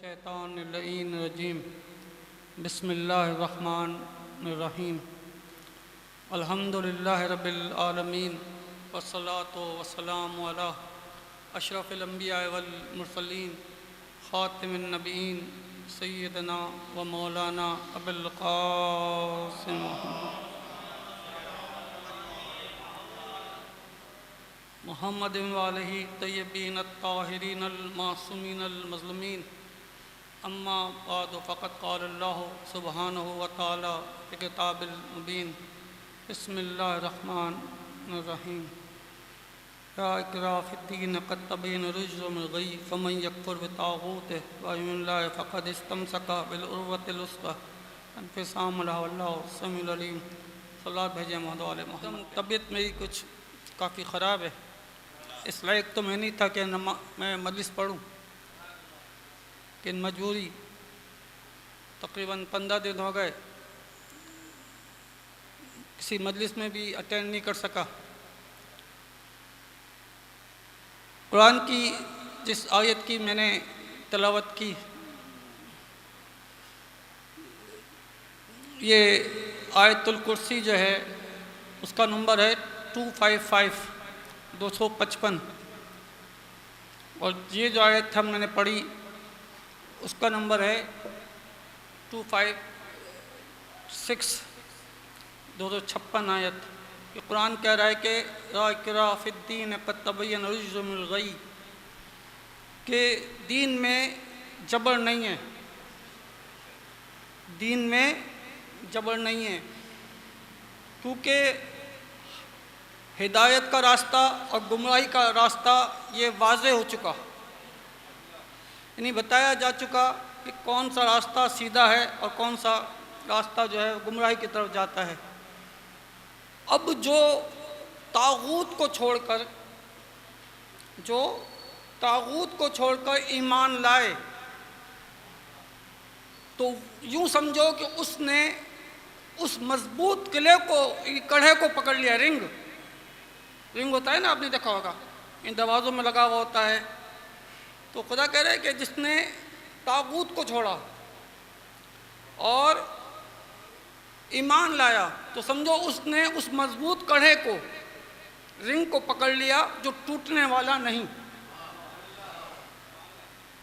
الشیطان اللعین الرجیم بسم اللہ الرحمن الرحیم الحمدللہ رب العالمین والصلاة والسلام علی اشرف الانبیاء والمرسلین خاتم النبیین سیدنا و مولانا ابو القاسم محمد وآلہ طیبین الطاہرین المعصومین المظلومین اما بعد فقد قال اللہ سبحانہ وتعالی فی کتاب المبین بسم اللہ الرحمن الرحیم یا اقرا فی الدین قد تبین الرشد من الغی فمن یکفر بالطاغوت ویؤمن باللہ فقد استمسک بالعروۃ الوثقی لا انفصام لہا واللہ السمیع العلیم صلوات بھیجیں محمد و آل محمد۔ طبیعت میری کچھ کافی خراب ہے، اس لائق تو میں نہیں تھا کہ میں مجلس پڑھوں، لیکن مجبوری تقریباً 15 دن ہو گئے کسی مجلس میں بھی اٹینڈ نہیں کر سکا۔ قرآن کی جس آیت کی میں نے تلاوت کی، یہ آیت الکرسی جو ہے اس کا نمبر ہے 255 255، اور یہ جو آیت ہم نے پڑھی اس کا نمبر ہے 256 256 آیت۔ کہ قرآن کہہ رہا ہے کہ لا اکراہ فی الدین قد تبین الرشد من الغی، کہ دین میں جبر نہیں ہے، دین میں جبر نہیں ہے، کیونکہ ہدایت کا راستہ اور گمراہی کا راستہ یہ واضح ہو چکا، یعنی بتایا جا چکا کہ کون سا راستہ سیدھا ہے اور کون سا راستہ جو ہے گمراہی کی طرف جاتا ہے۔ اب جو طاغوت کو چھوڑ کر ایمان لائے، تو یوں سمجھو کہ اس نے اس مضبوط کڑھے کو پکڑ لیا۔ رنگ ہوتا ہے نا، آپ نے دیکھا ہوگا، ان دروازوں میں لگا ہوا ہوتا ہے۔ تو خدا کہہ رہے کہ جس نے طاغوت کو چھوڑا اور ایمان لایا، تو سمجھو اس نے اس مضبوط کڑھے کو، رنگ کو پکڑ لیا جو ٹوٹنے والا نہیں۔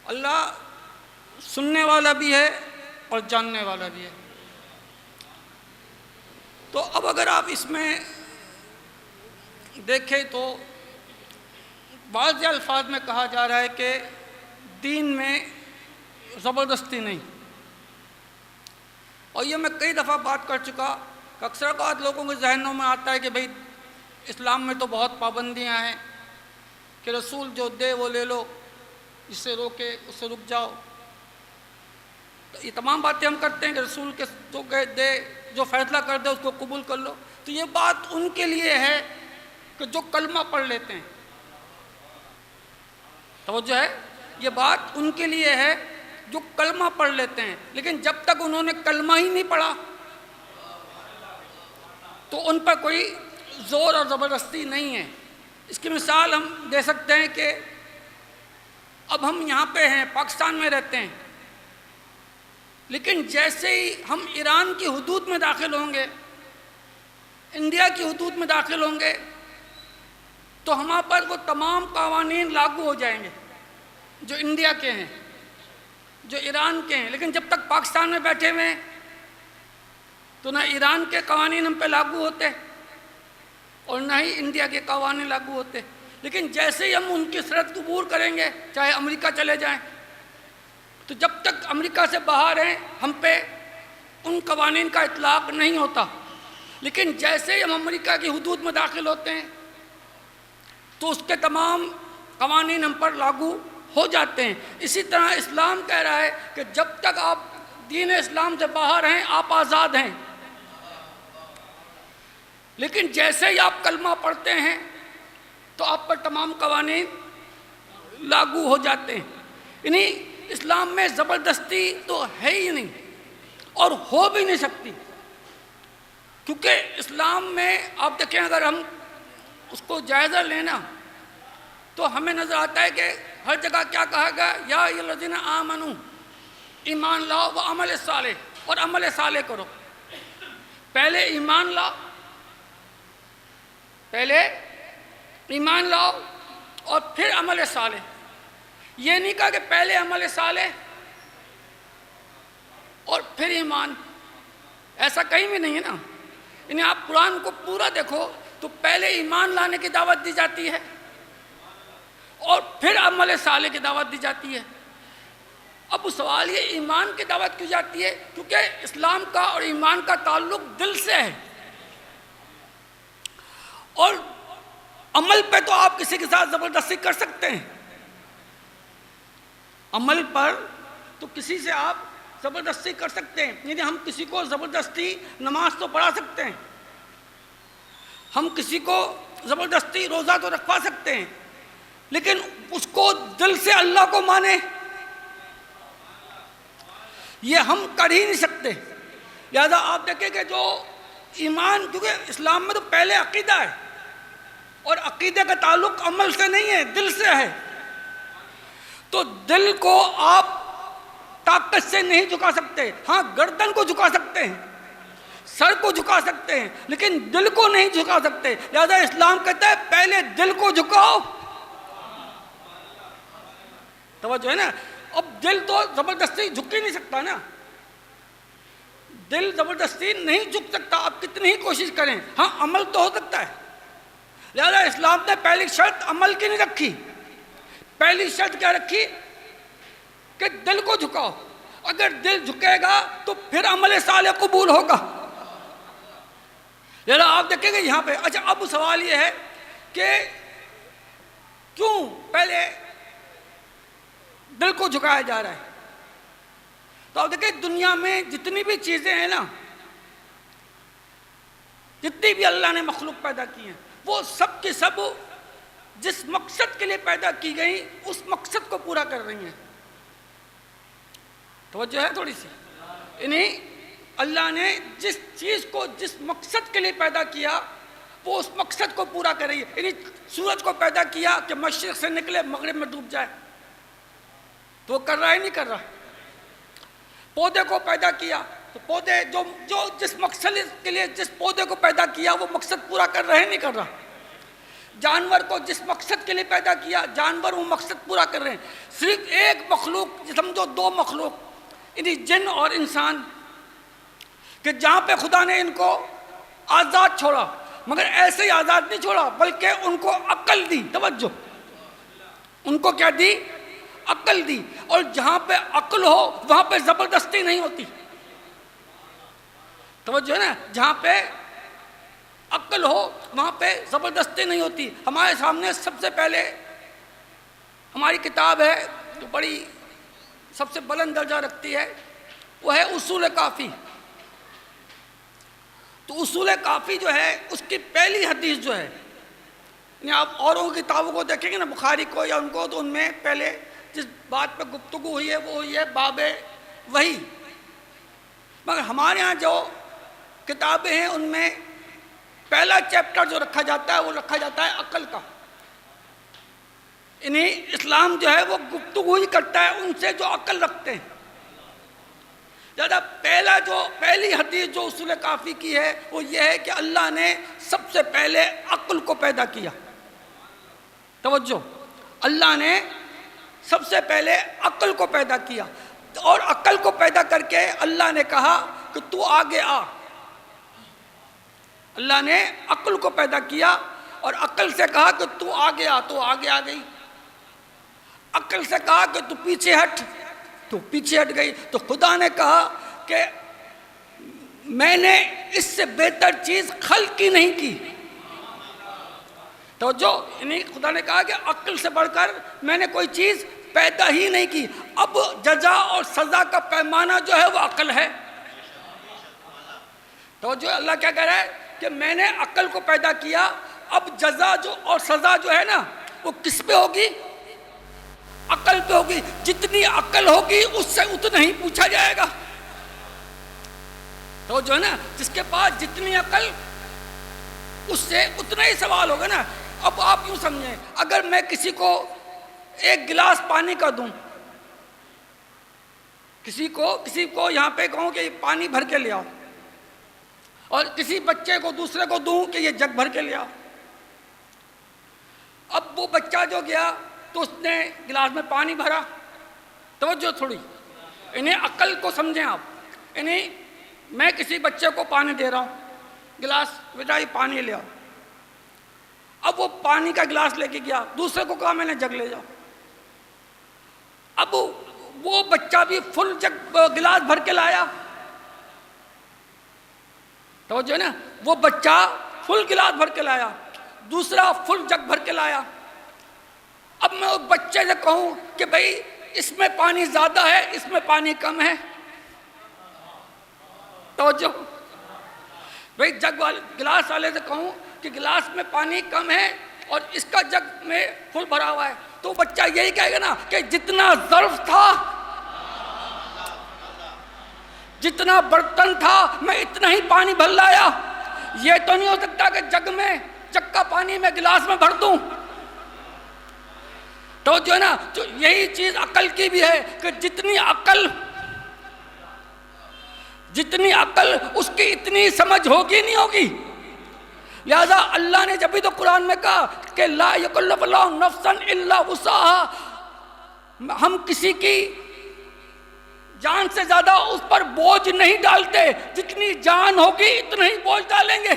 اللہ سننے والا بھی ہے اور جاننے والا بھی ہے۔ تو اب اگر آپ اس میں دیکھیں تو بعض الفاظ میں کہا جا رہا ہے کہ دین میں زبردستی نہیں، اور یہ میں کئی دفعہ بات کر چکا کہ اکثر اوقات لوگوں کے ذہنوں میں آتا ہے کہ بھئی اسلام میں تو بہت پابندیاں ہیں، کہ رسول جو دے وہ لے لو، جس سے روکے اس سے رک جاؤ۔ تو یہ تمام باتیں ہم کرتے ہیں کہ رسول کے جو دے، جو فیصلہ کر دے اس کو قبول کر لو۔ تو یہ بات ان کے لیے ہے کہ جو کلمہ پڑھ لیتے ہیں، توجہ ہے، یہ بات ان کے لیے ہے جو کلمہ پڑھ لیتے ہیں، لیکن جب تک انہوں نے کلمہ ہی نہیں پڑھا تو ان پر کوئی زور اور زبردستی نہیں ہے۔ اس کی مثال ہم دے سکتے ہیں کہ اب ہم یہاں پہ ہیں، پاکستان میں رہتے ہیں، لیکن جیسے ہی ہم ایران کی حدود میں داخل ہوں گے، انڈیا کی حدود میں داخل ہوں گے، تو ہمارے پر وہ تمام قوانین لاگو ہو جائیں گے جو انڈیا کے ہیں، جو ایران کے ہیں۔ لیکن جب تک پاکستان میں بیٹھے ہوئے ہیں تو نہ ایران کے قوانین ہم پہ لاگو ہوتے اور نہ ہی انڈیا کے قوانین لاگو ہوتے۔ لیکن جیسے ہی ہم ان کی سرحد عبور کریں گے، چاہے امریکہ چلے جائیں، تو جب تک امریکہ سے باہر ہیں ہم پہ ان قوانین کا اطلاق نہیں ہوتا، لیکن جیسے ہی ہم امریکہ کی حدود میں داخل ہوتے ہیں تو اس کے تمام قوانین ہم پر لاگو ہو جاتے ہیں۔ اسی طرح اسلام کہہ رہا ہے کہ جب تک آپ دین اسلام سے باہر ہیں آپ آزاد ہیں، لیکن جیسے ہی آپ کلمہ پڑھتے ہیں تو آپ پر تمام قوانین لاگو ہو جاتے ہیں۔ یعنی اسلام میں زبردستی تو ہے ہی نہیں اور ہو بھی نہیں سکتی، کیونکہ اسلام میں آپ دیکھیں، اگر ہم اس کو جائزہ لینا تو ہمیں نظر آتا ہے کہ ہر جگہ کیا کہا گیا، یا ایھا الذین آمنوا ایمان لاؤ وہ عمل صالح، اور عمل صالح کرو۔ پہلے ایمان لاؤ، پہلے ایمان لاؤ اور پھر عمل صالح۔ یہ نہیں کہا کہ پہلے عمل صالح اور پھر ایمان، ایسا کہیں بھی نہیں ہے نا۔ یعنی آپ قرآن کو پورا دیکھو تو پہلے ایمان لانے کی دعوت دی جاتی ہے اور پھر عمل صالح کی دعوت دی جاتی ہے۔ اب سوال یہ ایمان کی دعوت کیوں جاتی ہے؟ کیونکہ اسلام کا اور ایمان کا تعلق دل سے ہے، اور عمل پہ تو آپ کسی کے ساتھ زبردستی کر سکتے ہیں، عمل پر تو کسی سے آپ زبردستی کر سکتے ہیں۔ یعنی ہم کسی کو زبردستی نماز تو پڑھا سکتے ہیں، ہم کسی کو زبردستی روزہ تو رکھوا سکتے ہیں، لیکن اس کو دل سے اللہ کو مانے یہ ہم کر ہی نہیں سکتے۔ لہذا آپ دیکھیں کہ جو ایمان، کیونکہ اسلام میں تو پہلے عقیدہ ہے، اور عقیدے کا تعلق عمل سے نہیں ہے، دل سے ہے، تو دل کو آپ طاقت سے نہیں جھکا سکتے۔ ہاں گردن کو جھکا سکتے ہیں، سر کو جھکا سکتے ہیں، لیکن دل کو نہیں جھکا سکتے۔ لہذا اسلام کہتا ہے پہلے دل کو جھکاؤ۔ توجہ ہے نا؟ اب دل تو زبردستی جھک ہی نہیں سکتا نا، دل زبردستی نہیں جھک سکتا، آپ کتنی ہی کوشش کریں۔ ہاں عمل تو ہو سکتا ہے۔ لہذا اسلام نے پہلی شرط عمل کی نہیں رکھی، پہلی شرط کیا رکھی کہ دل کو جھکاؤ۔ اگر دل جھکے گا تو پھر عمل صالح قبول ہوگا۔ لہذا آپ دیکھیں گے یہاں پہ۔ اچھا اب سوال یہ ہے کہ کیوں پہلے دل کو جھکایا جا رہا ہے؟ تو آپ دیکھیں دنیا میں جتنی بھی چیزیں ہیں نا، جتنی بھی اللہ نے مخلوق پیدا کی ہیں، وہ سب کی سب جس مقصد کے لیے پیدا کی گئی اس مقصد کو پورا کر رہی ہیں۔ توجہ ہے تھوڑی سی؟ یعنی اللہ نے جس چیز کو جس مقصد کے لیے پیدا کیا وہ اس مقصد کو پورا کر رہی ہے۔ یعنی سورج کو پیدا کیا کہ مشرق سے نکلے مغرب میں ڈوب جائے، تو وہ کر رہا ہے نہیں کر رہا۔ پودے کو پیدا کیا تو پودے جو جس مقصد کے لیے جس پودے کو پیدا کیا وہ مقصد پورا کر رہے ہیں نہیں کر رہا۔ جانور کو جس مقصد کے لیے پیدا کیا جانور وہ مقصد پورا کر رہے ہیں۔ صرف ایک مخلوق، سمجھو دو مخلوق، یعنی جن اور انسان، کہ جہاں پہ خدا نے ان کو آزاد چھوڑا، مگر ایسے ہی آزاد نہیں چھوڑا بلکہ ان کو عقل دی۔ توجہ، ان کو کیا دی؟ عقل دی۔ اور جہاں پہ عقل ہو وہاں پہ زبردستی نہیں ہوتی۔ توجہ ہے نا؟ جہاں پہ عقل ہو وہاں پہ زبردستی نہیں ہوتی۔ ہمارے سامنے سب سے پہلے ہماری کتاب ہے جو بڑی سب سے بلند درجہ رکھتی ہے، وہ ہے اصول کافی۔ تو اصول کافی جو ہے اس کی پہلی حدیث جو ہے، یعنی آپ اوروں کی کتابوں کو دیکھیں گے نا، بخاری کو یا ان کو، تو ان میں پہلے جس بات پہ گفتگو ہوئی ہے وہ ہوئی ہے باب وحی، مگر ہمارے ہاں جو کتابیں ہیں ان میں پہلا چیپٹر جو رکھا جاتا ہے وہ رکھا جاتا ہے عقل کا۔ یعنی اسلام جو ہے وہ گفتگو ہی کرتا ہے ان سے جو عقل رکھتے ہیں۔ زیادہ پہلی حدیث جو اصول کافی کی ہے وہ یہ ہے کہ اللہ نے سب سے پہلے عقل کو پیدا کیا۔ توجہ، اللہ نے سب سے پہلے عقل کو پیدا کیا، اور عقل کو پیدا کر کے اللہ نے کہا کہ تو آگے آ۔ اللہ نے عقل کو پیدا کیا اور عقل سے کہا کہ تو آگے آ، تو آگے آ گئی۔ عقل سے کہا کہ تو پیچھے ہٹ، تو پیچھے ہٹ گئی۔ تو خدا نے کہا کہ میں نے اس سے بہتر چیز خلق ہی نہیں کی۔ تو جو یعنی خدا نے کہا کہ عقل سے بڑھ کر میں نے کوئی چیز پیدا ہی نہیں کی۔ اب جزا اور سزا کا پیمانہ جو ہے وہ عقل ہے۔ تو جو اللہ کیا کہہ رہا ہے کہ میں نے عقل کو پیدا کیا، اب جزا جو اور سزا جو ہے نا وہ کس پہ ہوگی؟ عقل پہ ہوگی۔ جتنی عقل ہوگی اس سے اتنا ہی پوچھا جائے گا۔ تو جو ہے نا جس کے پاس جتنی عقل اس سے اتنا ہی سوال ہوگا نا۔ اب آپ یوں سمجھیں، اگر میں کسی کو ایک گلاس پانی کا دوں کسی کو یہاں پہ کہوں کہ پانی بھر کے لے آؤ، اور کسی بچے کو دوسرے کو دوں کہ یہ جگ بھر کے لے آؤ. اب وہ بچہ جو گیا تو اس نے گلاس میں پانی بھرا. توجہ تھوڑی، انہیں عقل کو سمجھیں آپ. انہیں میں کسی بچے کو پانی دے رہا ہوں، گلاس بیٹا یہ پانی لے آؤ. اب وہ پانی کا گلاس لے کے گیا، دوسرے کو کہا میں نے جگ لے جاؤ. اب وہ بچہ بھی فل جگ گلاس بھر کے لایا. توجہ نا، وہ بچہ فل گلاس بھر کے لایا، دوسرا فل جگ بھر کے لایا. اب میں اس بچے سے کہوں کہ بھائی اس میں پانی زیادہ ہے، اس میں پانی کم ہے. توجہ، بھائی جگ والے گلاس والے سے کہوں کہ گلاس میں پانی کم ہے اور اس کا جگ میں فل بھرا ہوا ہے، تو بچہ یہی کہے گا نا کہ جتنا ظرف تھا، جتنا برتن تھا، میں اتنا ہی پانی بھر لایا. یہ تو نہیں ہو سکتا کہ جگ کا پانی میں گلاس میں بھر دوں. تو جو ہے نا، جو یہی چیز عقل کی بھی ہے کہ جتنی عقل اس کی اتنی سمجھ ہوگی نہیں ہوگی. لہذا اللہ نے جب بھی تو قرآن میں کہا کہ لا یکلف اللہ نفسا الا وسعها، ہم کسی کی جان سے زیادہ اس پر بوجھ نہیں ڈالتے، جتنی جان ہوگی اتنا ہی بوجھ ڈالیں گے.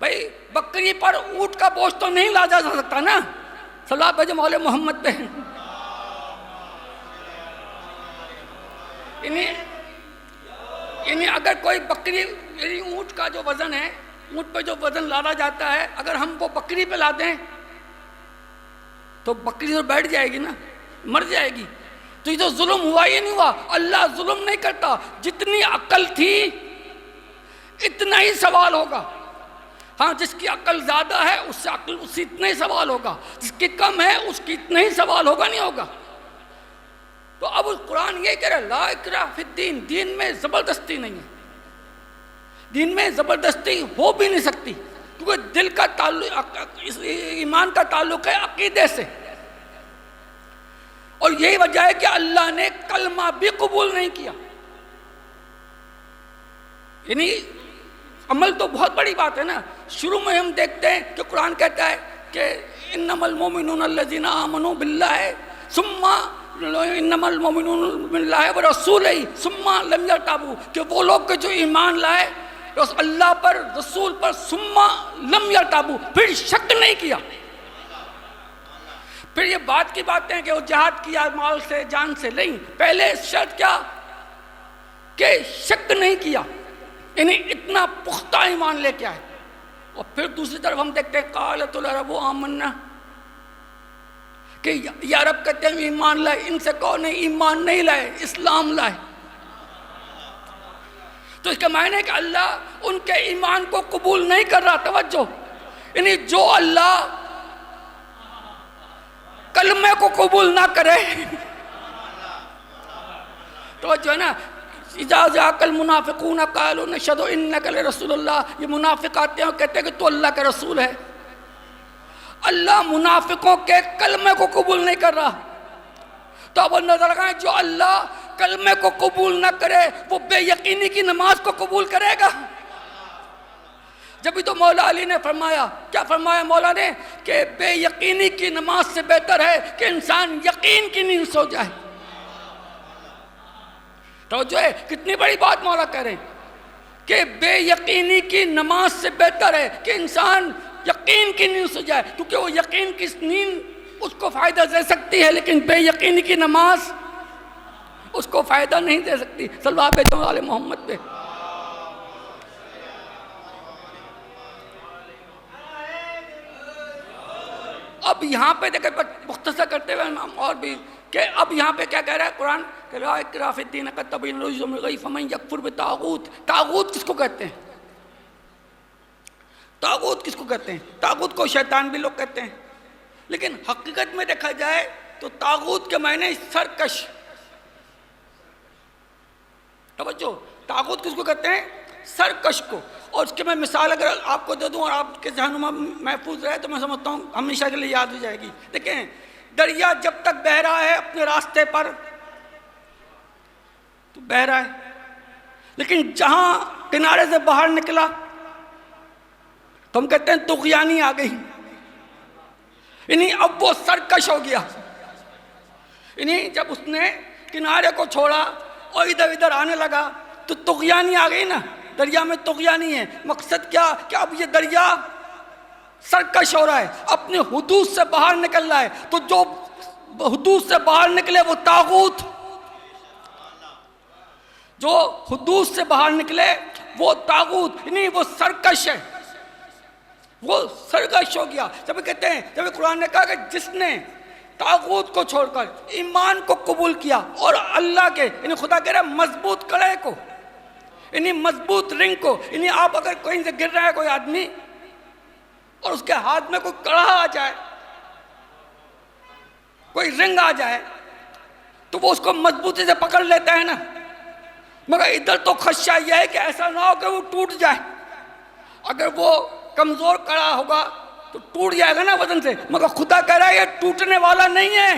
بھائی بکری پر اونٹ کا بوجھ تو نہیں لادا جا سکتا نا. صلاح بھیجو مولے محمد پہ. یعنی اگر کوئی بکری، یعنی اونٹ کا جو وزن ہے، اونٹ پہ جو وزن لادا جاتا ہے، اگر ہم وہ بکری پہ لا دیں تو بکری تو بیٹھ جائے گی نا، مر جائے گی. تو یہ تو ظلم ہوا ہی نہیں ہوا. اللہ ظلم نہیں کرتا. جتنی عقل تھی اتنا ہی سوال ہوگا. ہاں، جس کی عقل زیادہ ہے اس سے اتنا ہی سوال ہوگا، جس کی کم ہے اس کی اتنا ہی سوال ہوگا نہیں ہوگا. تو اب قرآن یہ کہہ رہا ہے لا اکراہ فی الدین، دین میں زبردستی نہیں ہے. دین میں زبردستی ہو بھی نہیں سکتی، کیونکہ دل کا تعلق، ایمان کا تعلق ہے عقیدے سے. اور یہی وجہ ہے کہ اللہ نے کلمہ بھی قبول نہیں کیا. یعنی عمل تو بہت بڑی بات ہے نا. شروع میں ہم دیکھتے ہیں کہ قرآن کہتا ہے کہ انما المؤمنون الذین آمنوا باللہ ثم انما المؤمنون باللہ ورسولہ ثم لم یرتابوا، کہ وہ لوگ جو ایمان لائے اس اللہ پر، رسول پر، ثم لم یرتابوا، پھر شک نہیں کیا. پھر یہ بات کی باتیں ہیں کہ وہ جہاد کیا مال سے، جان سے، نہیں. پہلے شرط کیا کہ شک نہیں کیا، یعنی اتنا پختہ ایمان لے کے آئے. اور پھر دوسری طرف ہم دیکھتے ہیں قالت العرب آمنا، کہ یہ عرب کہتے ہیں ایمان لائے. ان سے کہو نہیں، ایمان نہیں لائے، اسلام لائے. تو اس کا معنی ہے کہ اللہ ان کے ایمان کو قبول نہیں کر رہا. توجہ، یعنی جو اللہ کلمے کو قبول نہ کرے، تو جو ہے نا اذا جاءک المنافقون قالوا نشهد انک لرسول اللہ، یہ منافق آتے ہیں اور کہتے ہیں کہ تو اللہ کا رسول ہے. اللہ منافقوں کے کلمے کو قبول نہیں کر رہا. تو اب نظر لگائیں، جو اللہ کلمے کو قبول نہ کرے وہ بے یقینی کی نماز کو قبول کرے گا. جبھی تو مولا علی نے فرمایا، کیا فرمایا مولا نے؟ کہ بے یقینی کی نماز سے بہتر ہے کہ انسان یقین کی نیند سو جائے. تو جو ہے کتنی بڑی بات مولا کہہ رہے ہیں کہ بے یقینی کی نماز سے بہتر ہے کہ انسان یقین کی نیند سو جائے. کیونکہ وہ یقین کی نیند اس کو فائدہ دے سکتی ہے، لیکن بے یقینی کی نماز اس کو فائدہ نہیں دے سکتی. صلی اللہ علیہ محمد پہ. اب یہاں پہ دیکھیں مختصر کرتے ہوئے اور بھی کہ اب یہاں پہ کیا کہہ رہا ہے قرآن کہ لا اکراہ فی الدین قد تبین الرشد من الغی فمن یکفر بالطاغوت. طاغوت کس کو کہتے ہیں؟ طاغوت کس کو کہتے ہیں؟ طاغوت کو شیطان بھی لوگ کہتے ہیں، لیکن حقیقت میں دیکھا جائے تو طاغوت کے معنی سرکش. توجہ، طاغوت کس کو کہتے ہیں؟ سرکش کو. اور اس کے میں مثال اگر آپ کو دے دوں اور آپ کے ذہن میں محفوظ رہے تو میں سمجھتا ہوں ہمیشہ کے لیے یاد ہو جائے گی. دیکھیں، دریا جب تک بہہ رہا ہے اپنے راستے پر تو بہ رہا ہے، لیکن جہاں کنارے سے باہر نکلا تو ہم کہتے ہیں طغیانی آ گئی، یعنی اب وہ سرکش ہو گیا، یعنی جب اس نے کنارے کو چھوڑا اور ادھر ادھر آنے لگا تو طغیانی آ گئی نا، دریا میں طغیانی ہے۔ مقصد کیا کہ اب یہ دریا سرکش ہو رہا ہے، اپنے حدود سے باہر نکل رہا ہے، تو جو حدود سے باہر نکلے وہ طاغوت، جو حدود سے باہر نکلے وہ طاغوت، یعنی وہ سرکش ہے، وہ سرکش ہو گیا۔ جب کہتے ہیں، جب قرآن نے کہا کہ جس نے طاغوت کو چھوڑ کر ایمان کو قبول کیا اور اللہ کے، یعنی خدا کہہ رہا ہے مضبوط کڑے کو، یعنی مضبوط رنگ کو، یعنی آپ اگر کہیں سے گر رہا ہے کوئی آدمی اور اس کے ہاتھ میں کوئی کڑا آ جائے، کوئی رنگ آ جائے، تو وہ اس کو مضبوطی سے پکڑ لیتا ہے نا، مگر ادھر تو خدشہ یہ ہے کہ ایسا نہ ہو کہ وہ ٹوٹ جائے۔ اگر وہ کمزور کڑا ہوگا تو ٹوٹ جائے گا نا وزن سے، مگر خدا کہہ رہا ہے یہ ٹوٹنے والا نہیں ہے،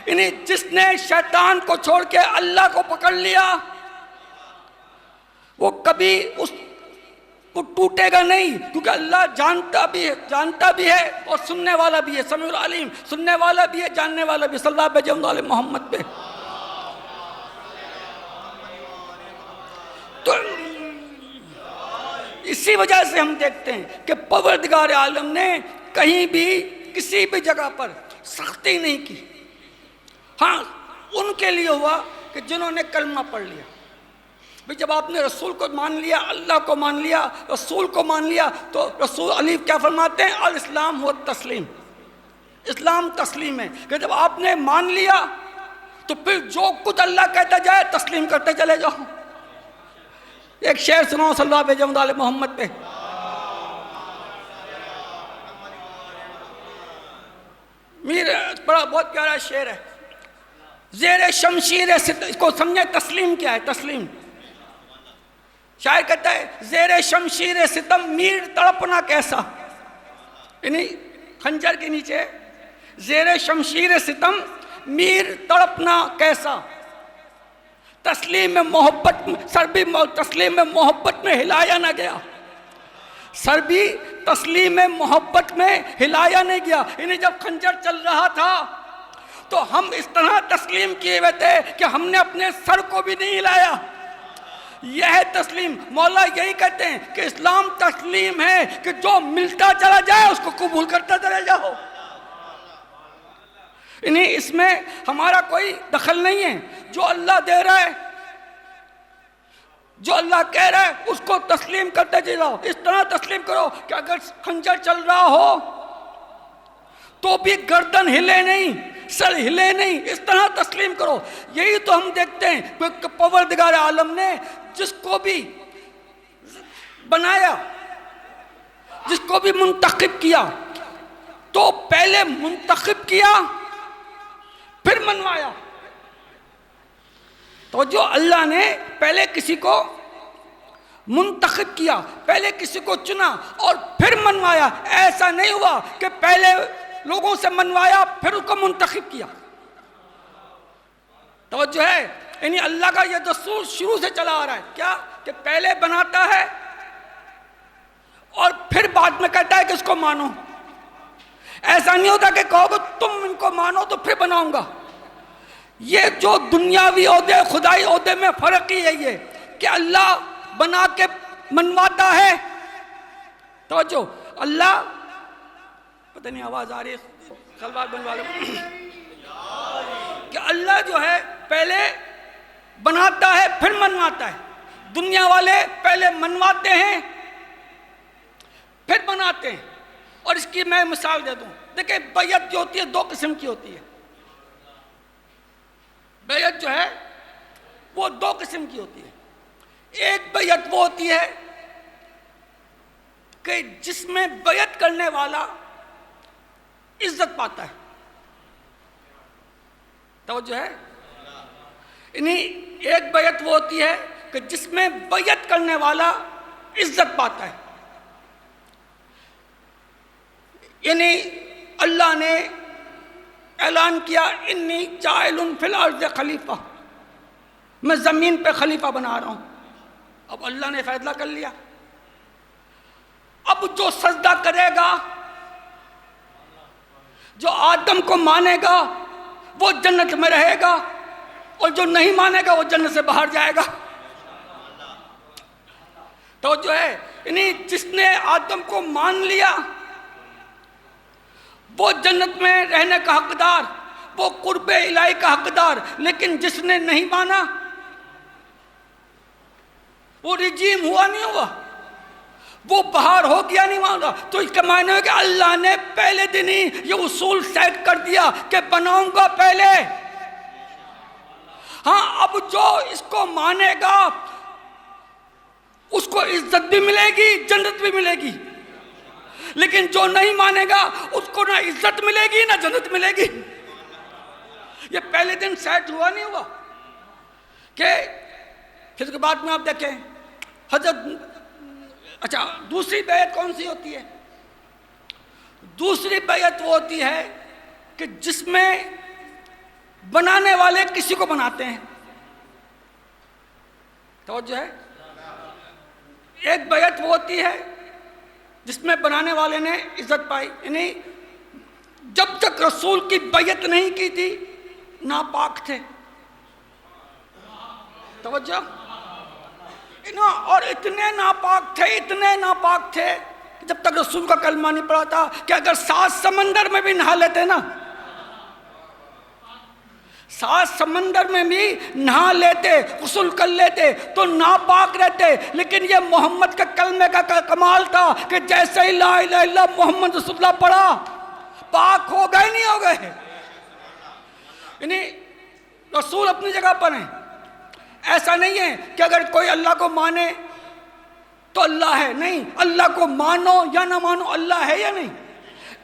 یعنی جس نے شیطان کو چھوڑ کے اللہ کو پکڑ لیا وہ کبھی اس کو ٹوٹے گا نہیں، کیونکہ اللہ جانتا بھی ہے اور سننے والا بھی ہے، سمیع العلیم، سننے والا بھی ہے، جاننے والا بھی ہے۔ صلی اللہ بجم علی محمد پہ۔ تو اسی وجہ سے ہم دیکھتے ہیں کہ پروردگار عالم نے کہیں بھی کسی بھی جگہ پر سختی نہیں کی۔ ہاں ان کے لیے ہوا کہ جنہوں نے کلمہ پڑھ لیا، جب آپ نے رسول کو مان لیا، اللہ کو مان لیا، رسول کو مان لیا، تو رسول علی کیا فرماتے ہیں؟ الاسلام ہو تسلیم، اسلام تسلیم ہے، کہ جب آپ نے مان لیا تو پھر جو کچھ اللہ کہتا جائے تسلیم کرتے چلے جاؤ۔ ایک شعر سناؤ صلی اللہ علیہ محمد پہ۔ بڑا بہت پیارا شعر ہے، زیر شمشیر اس کو سمجھے تسلیم کیا ہے؟ تسلیم، شاعر کہتا ہے زیر شمشیر ستم میر تڑپنا کیسا، یعنی خنجر کے نیچے زیر شمشیر ستم میر تڑپنا کیسا، تسلیم محبت سر بھی تسلیم محبت میں ہلایا نہ گیا، سر بھی تسلیم محبت میں ہلایا نہیں گیا، یعنی جب خنجر چل رہا تھا تو ہم اس طرح تسلیم کیے ہوئے تھے کہ ہم نے اپنے سر کو بھی نہیں ہلایا۔ یہ ہے تسلیم۔ مولا یہی کہتے ہیں کہ اسلام تسلیم ہے کہ جو ملتا چلا جائے اس کو قبول کرتا چلے جاؤ، یعنی اس میں ہمارا کوئی دخل نہیں ہے، جو اللہ دے رہا ہے، جو اللہ کہہ رہا ہے اس کو تسلیم کرتے چلے جاؤ۔ اس طرح تسلیم کرو کہ اگر خنجر چل رہا ہو تو بھی گردن ہلے نہیں، سر ہلے نہیں، اس طرح تسلیم کرو۔ یہی تو ہم دیکھتے ہیں کہ پروردگار عالم نے جس کو بھی بنایا، جس کو بھی منتخب کیا، تو پہلے منتخب کیا پھر منوایا۔ تو جو اللہ نے پہلے کسی کو منتخب کیا، پہلے کسی کو چنا اور پھر منوایا، ایسا نہیں ہوا کہ پہلے لوگوں سے منوایا پھر اس کو منتخب کیا۔ توجہ ہے، یعنی اللہ کا یہ دستور شروع سے چلا آ رہا ہے، کیا کہ پہلے بناتا ہے اور پھر بعد میں کہتا ہے کہ اس کو مانو۔ ایسا نہیں ہوتا کہ کہو کہ تم ان کو مانو تو پھر بناؤں گا۔ یہ جو دنیاوی عہدے خدائی عہدے میں فرق ہی ہے، یہ کہ اللہ بنا کے منواتا ہے۔ توجہ، اللہ پتہ نہیں آواز آ رہی ہے خلوات بنوا لو، کہ اللہ جو ہے پہلے بناتا ہے پھر منواتا ہے۔ دنیا والے پہلے منواتے ہیں پھر بناتے ہیں۔ اور اس کی میں مثال دے دوں، دیکھیں بیعت جو ہوتی ہے دو قسم کی ہوتی ہے۔ بیعت جو ہے وہ دو قسم کی ہوتی ہے۔ ایک بیعت وہ ہوتی ہے کہ جس میں بیعت کرنے والا عزت پاتا ہے۔ توجہ ہے، یعنی ایک بیعت وہ ہوتی ہے کہ جس میں بیعت کرنے والا عزت پاتا ہے، یعنی اللہ نے اعلان کیا انی جاعل فی الارض خلیفہ، میں زمین پہ خلیفہ بنا رہا ہوں. اب اللہ نے فیصلہ کر لیا. اب جو سجدہ کرے گا، جو آدم کو مانے گا وہ جنت میں رہے گا، اور جو نہیں مانے گا وہ جنت سے باہر جائے گا. تو جو ہے یعنی جس نے آدم کو مان لیا وہ جنت میں رہنے کا حقدار، وہ قرب الہی کا حقدار. لیکن جس نے نہیں مانا وہ رجیم ہوا نہیں ہوا، وہ باہر ہو گیا نہیں مانا. تو اس کا معنی ہے کہ اللہ نے پہلے دن ہی یہ اصول سیٹ کر دیا کہ بناؤں گا پہلے. ہاں اب جو اس کو مانے گا اس کو عزت بھی ملے گی، جنت بھی ملے گی. لیکن جو نہیں مانے گا اس کو نہ عزت ملے گی نہ جنت ملے گی. یہ پہلے دن سیٹ ہوا نہیں ہوا کہ پھر اس کے بعد میں آپ دیکھیں حضرت. اچھا دوسری بیعت کون سی ہوتی ہے؟ دوسری بیعت وہ ہوتی ہے کہ جس میں بنانے والے کسی کو بناتے ہیں. توجہ ہے. ایک بیعت وہ ہوتی ہے جس میں بنانے والے نے عزت پائی، یعنی جب تک رسول کی بیعت نہیں کی تھی ناپاک تھے. توجہ. اور اتنے ناپاک تھے کہ جب تک رسول کا کلمہ نہیں پڑا تھا کہ اگر 7 سمندر میں بھی نہا لیتے نا، 7 سمندر میں بھی نہا لیتے، غسل کر لیتے تو ناپاک رہتے. لیکن یہ محمد کے کلمے کا کمال تھا کہ جیسے ہی لا الہ الا اللہ محمد رسول اللہ پڑھا پاک ہو گئے نہیں ہو گئے. یعنی رسول اپنی جگہ پر ہیں. ایسا نہیں ہے کہ اگر کوئی اللہ کو مانے تو اللہ ہے، نہیں، اللہ کو مانو یا نہ مانو اللہ ہے یا نہیں.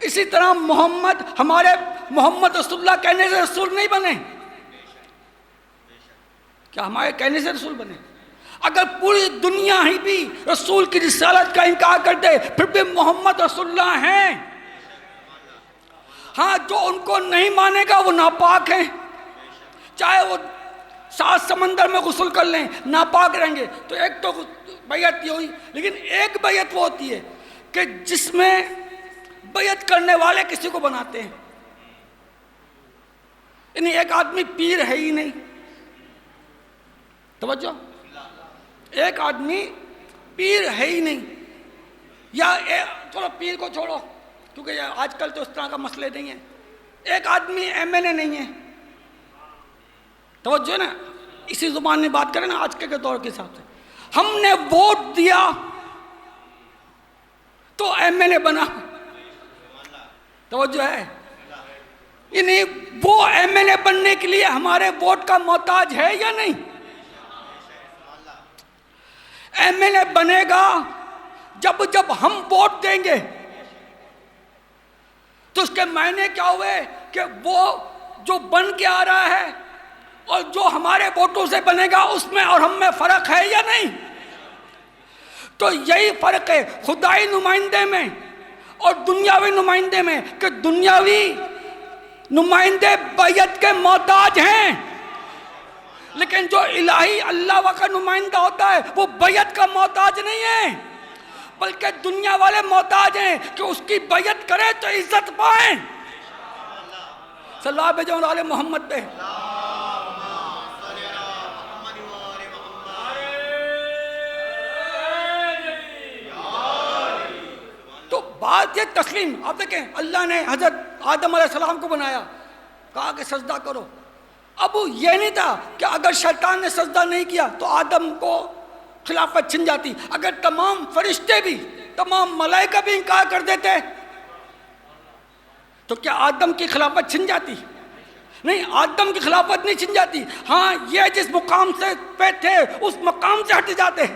اسی طرح ہمارے محمد رسول اللہ کہنے سے رسول نہیں بنے. کیا ہمارے کہنے سے رسول بنے؟ اگر پوری دنیا ہی بھی رسول کی رسالت کا انکار کر دے پھر بھی محمد رسول اللہ ہیں. ہاں جو ان کو نہیں مانے گا وہ ناپاک ہیں، چاہے وہ 7 سمندر میں غسل کر لیں ناپاک رہیں گے. تو ایک تو بیعت یہ ہوئی. لیکن ایک بیعت وہ ہوتی ہے کہ جس میں بیعت کرنے والے کسی کو بناتے ہیں. یعنی ایک آدمی پیر ہے ہی نہیں. توجہ. ایک آدمی پیر ہے ہی نہیں، یا چلو پیر کو چھوڑو کیونکہ آج کل تو اس طرح کا مسئلے نہیں ہیں. ایک آدمی ایم این اے نہیں ہے. توجہ نا، اسی زبان میں بات کریں نا آج کے دور کے حساب سے. ہم نے ووٹ دیا تو ایم این اے بنا. توجہ ہے. یعنی وہ ایم این اے بننے کے لیے ہمارے ووٹ کا محتاج ہے یا نہیں؟ ایم این اے بنے گا جب ہم ووٹ دیں گے. تو اس کے معنی کیا ہوئے کہ وہ جو بن کے آ رہا ہے اور جو ہمارے ووٹوں سے بنے گا اس میں اور ہم میں فرق ہے یا نہیں؟ تو یہی فرق ہے خدائی نمائندے میں اور دنیاوی نمائندے میں کہ دنیاوی نمائندے بیعت کے محتاج ہیں، لیکن جو الہی اللہ کا نمائندہ ہوتا ہے وہ بیعت کا محتاج نہیں ہے، بلکہ دنیا والے محتاج ہیں کہ اس کی بیعت کرے تو عزت پائیں. صلی اللہ علیہ محمد پہ. تو بات یہ تسلیم. آپ دیکھیں اللہ نے حضرت آدم علیہ السلام کو بنایا، کہا کہ سجدہ کرو. اب یہ نہیں تھا کہ اگر شیطان نے سجدہ نہیں کیا تو آدم کو خلافت چھن جاتی. اگر تمام فرشتے بھی، تمام ملائکہ بھی انکار کر دیتے تو کیا آدم کی خلافت چھن جاتی؟ نہیں، آدم کی خلافت نہیں چھن جاتی. ہاں یہ جس مقام سے پہ تھے اس مقام سے ہٹ جاتے.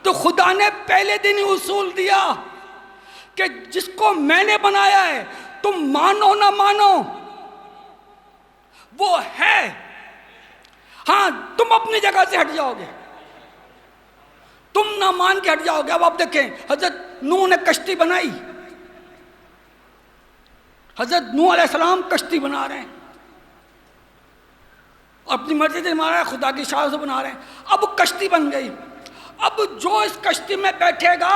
تو خدا نے پہلے دن ہی اصول دیا کہ جس کو میں نے بنایا ہے تم مانو نہ مانو وہ ہے. ہاں تم اپنی جگہ سے ہٹ جاؤ گے، تم نہ مان کے ہٹ جاؤ گے. اب آپ دیکھیں حضرت نوح نے کشتی بنائی. حضرت نوح علیہ السلام کشتی بنا رہے ہیں. اور اپنی مرضی سے مارا ہے، خدا کی اشارت سے بنا رہے ہیں. اب کشتی بن گئی. اب جو اس کشتی میں بیٹھے گا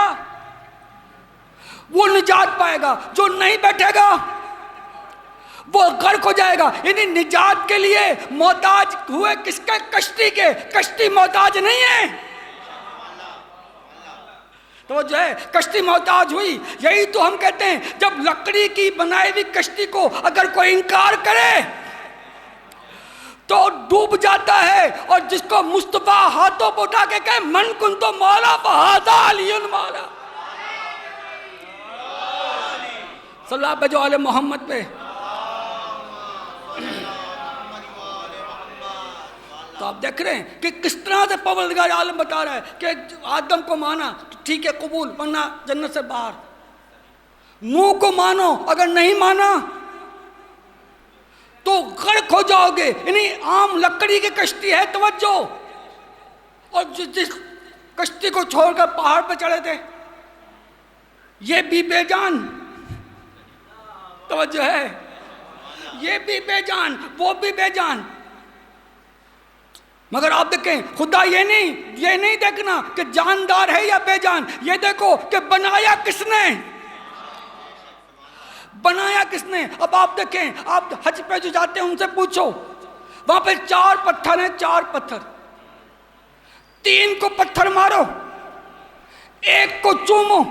وہ نجات پائے گا، جو نہیں بیٹھے گا وہ غرق ہو جائے گا. یعنی نجات کے لیے محتاج ہوئے کس کے؟ کشتی کے. کشتی محتاج نہیں ہے. تو جو ہے کشتی محتاج ہوئی. یہی تو ہم کہتے ہیں جب لکڑی کی بنائی ہوئی کشتی کو اگر کوئی انکار کرے تو ڈوب جاتا ہے. اور جس کو مصطفیٰ ہاتھوں پہ اٹھا کے کہے من کنت مولا فہذا علی مولا. صلی اللہ پہ جو آل محمد پہ. تو آپ دیکھ رہے ہیں کہ کس طرح سے پروردگار عالم بتا رہا ہے کہ آدم کو مانا تو ٹھیک ہے قبول، ورنہ جنت سے باہر. نوح کو مانو، اگر نہیں مانا تو غرق ہو جاؤ گے. یعنی عام لکڑی کی کشتی ہے، توجہ. اور جس کشتی کو چھوڑ کر پہاڑ پہ چڑھے تھے یہ بھی بے جان. توجہ ہے، یہ بھی بے جان، وہ بھی بے جان. مگر آپ دیکھیں خدا یہ نہیں دیکھنا کہ جاندار ہے یا بے جان. یہ دیکھو کہ بنایا کس نے، بنایا کس نے. اب آپ دیکھیں، آپ حج پہ جو جاتے ہیں ان سے پوچھو، وہاں پہ 4 پتھر ہیں، 4 پتھر. 3 کو پتھر مارو، 1 کو چومو.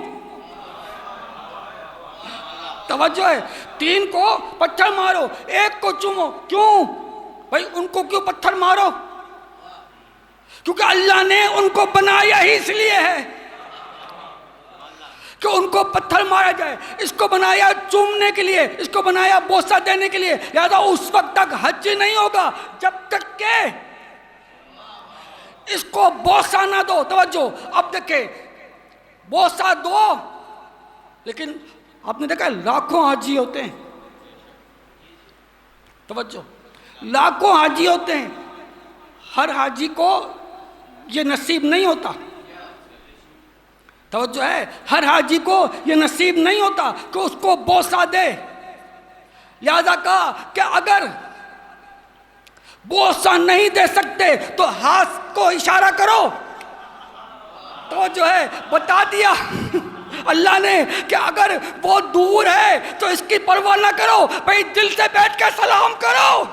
توجہ ہے، 3 کو پتھر مارو، 1 کو چومو. کیوں بھائی ان کو کیوں پتھر مارو؟ کیونکہ اللہ نے ان کو بنایا ہی اس لیے ہے کہ ان کو پتھر مارا جائے. اس کو بنایا چومنے کے لیے، اس کو بنایا بوسہ دینے کے لیے. لہذا اس وقت تک حج نہیں ہوگا جب تک کہ اس کو بوسہ نہ دو. توجہ، اب دیکھیں بوسہ دو، لیکن آپ نے دیکھا لاکھوں حاجی ہوتے ہیں. توجہ، لاکھوں حاجی ہوتے ہیں، ہر حاجی کو یہ نصیب نہیں ہوتا. توجہ ہے، ہر حاجی کو یہ نصیب نہیں ہوتا کہ اس کو بوسہ دے. لہذا کہا کہ اگر بوسہ نہیں دے سکتے تو ہاتھ کو اشارہ کرو. تو جو ہے بتا دیا اللہ نے کہ اگر وہ دور ہے تو اس کی پرواہ نہ کرو بھائی، دل سے بیٹھ کے سلام کرو.